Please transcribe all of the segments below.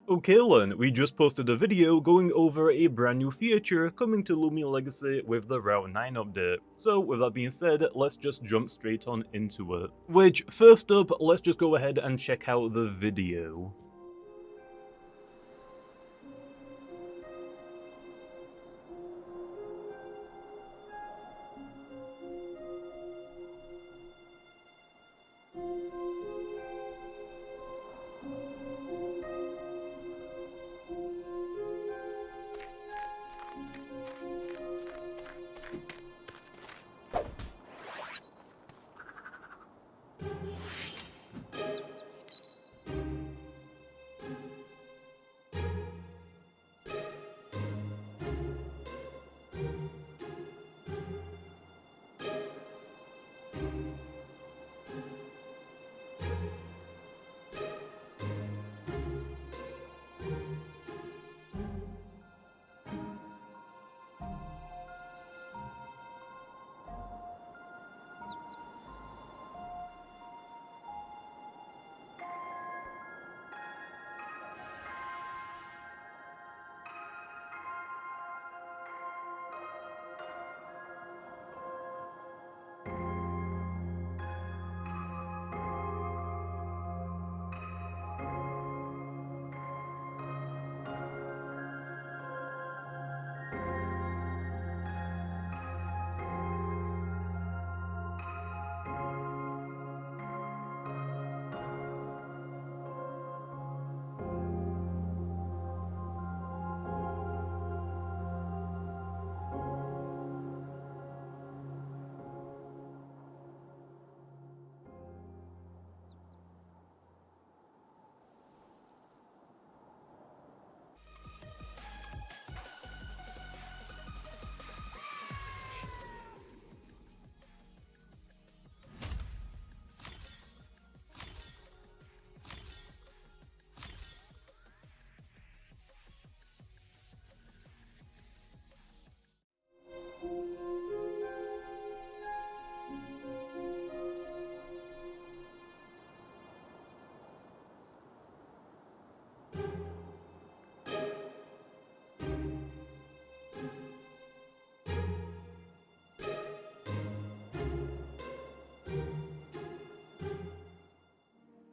Okay Len, we just posted a video going over a brand new feature coming to Loomian Legacy with the Route 9 update. So with that being said, let's just jump straight on into it. Which, first up, let's just go ahead and check out the video.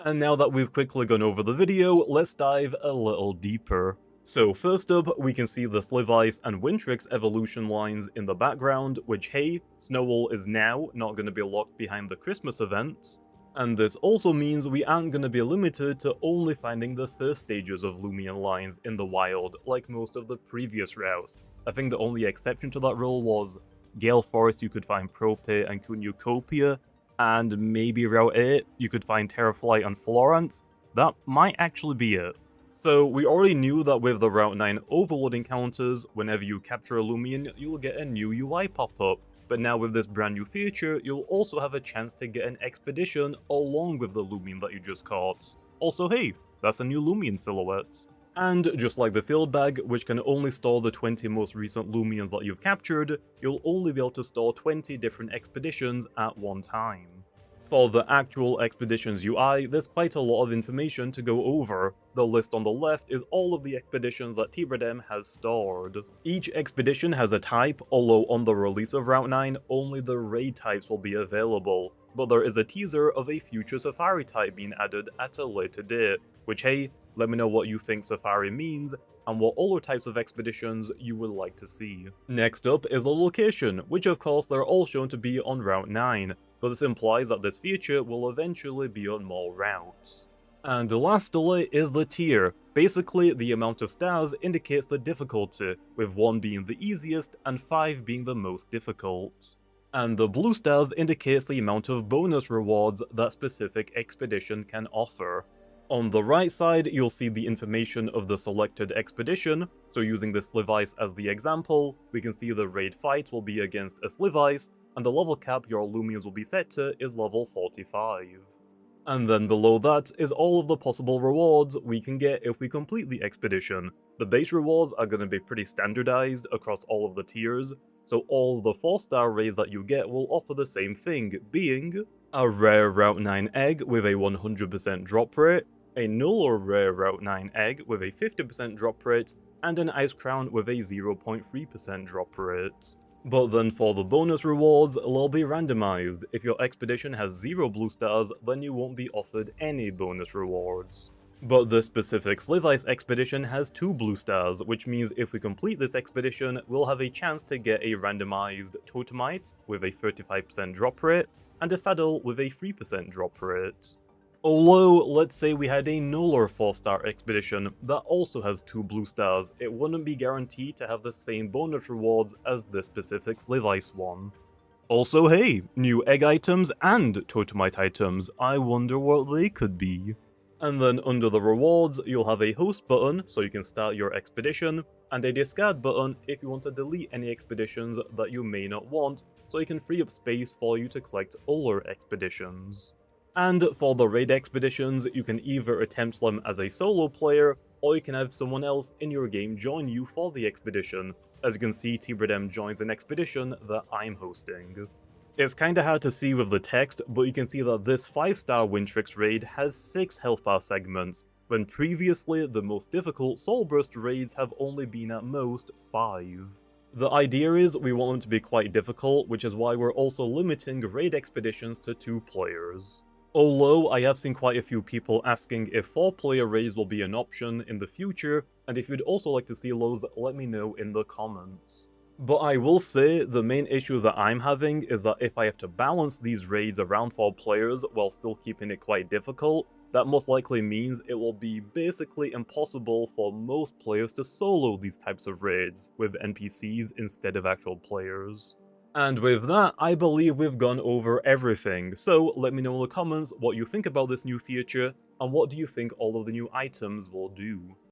And now that we've quickly gone over the video, let's dive a little deeper. So first up, we can see the Slivice and Wintrix evolution lines in the background, which hey, Snowball is now not going to be locked behind the Christmas events. And this also means we aren't going to be limited to only finding the first stages of Loomian lines in the wild, like most of the previous routes. I think the only exception to that rule was Gale Forest you could find Prope and Cuneucopia, and maybe Route 8, you could find Terraflight and Florence. That might actually be it. So we already knew that with the Route 9 overload encounters, whenever you capture a Loomian, you'll get a new UI pop up. But now with this brand new feature, you'll also have a chance to get an expedition along with the Loomian that you just caught. Also hey, that's a new Loomian silhouette. And just like the field bag, which can only store the 20 most recent Loomians that you've captured, you'll only be able to store 20 different expeditions at one time. For the actual expeditions UI, there's quite a lot of information to go over. The list on the left is all of the expeditions that T-Bredem has stored. Each expedition has a type, although on the release of Route 9, only the raid types will be available. But there is a teaser of a future Safari type being added at a later date, which hey, let me know what you think Safari means, and what other types of expeditions you would like to see. Next up is the location, which of course they're all shown to be on Route 9, but this implies that this feature will eventually be on more routes. And lastly is the tier. Basically, the amount of stars indicates the difficulty, with 1 being the easiest and 5 being the most difficult. And the blue stars indicates the amount of bonus rewards that specific expedition can offer. On the right side, you'll see the information of the selected expedition, so using the Slivice as the example, we can see the raid fight will be against a Slivice, and the level cap your Loomians will be set to is level 45. And then below that is all of the possible rewards we can get if we complete the expedition. The base rewards are going to be pretty standardized across all of the tiers, so all the 4-star raids that you get will offer the same thing, being a rare Route 9 egg with a 100% drop rate, a null or rare Route 9 egg with a 50% drop rate, and an ice crown with a 0.3% drop rate. But then for the bonus rewards, they'll be randomized. If your expedition has 0 blue stars, then you won't be offered any bonus rewards. But this specific Slivice expedition has 2 blue stars, which means if we complete this expedition, we'll have a chance to get a randomized Totemite with a 35% drop rate, and a saddle with a 3% drop rate. Although, let's say we had a Nuller 4-star expedition that also has 2 blue stars, it wouldn't be guaranteed to have the same bonus rewards as this specific Slivice one. Also, hey, new egg items and Totemite items, I wonder what they could be. And then under the rewards, you'll have a host button so you can start your expedition, and a discard button if you want to delete any expeditions that you may not want, so you can free up space for you to collect older expeditions. And for the raid expeditions, you can either attempt them as a solo player, or you can have someone else in your game join you for the expedition. As you can see, Tbredem joins an expedition that I'm hosting. It's kinda hard to see with the text, but you can see that this 5-star Wintrix raid has 6 health bar segments, when previously the most difficult Soul Burst raids have only been at most 5. The idea is we want them to be quite difficult, which is why we're also limiting raid expeditions to 2 players. Although I have seen quite a few people asking if 4-player raids will be an option in the future, and if you'd also like to see those, let me know in the comments. But I will say, the main issue that I'm having is that if I have to balance these raids around 4 players while still keeping it quite difficult, that most likely means it will be basically impossible for most players to solo these types of raids with NPCs instead of actual players. And with that, I believe we've gone over everything, so let me know in the comments what you think about this new feature, and what do you think all of the new items will do.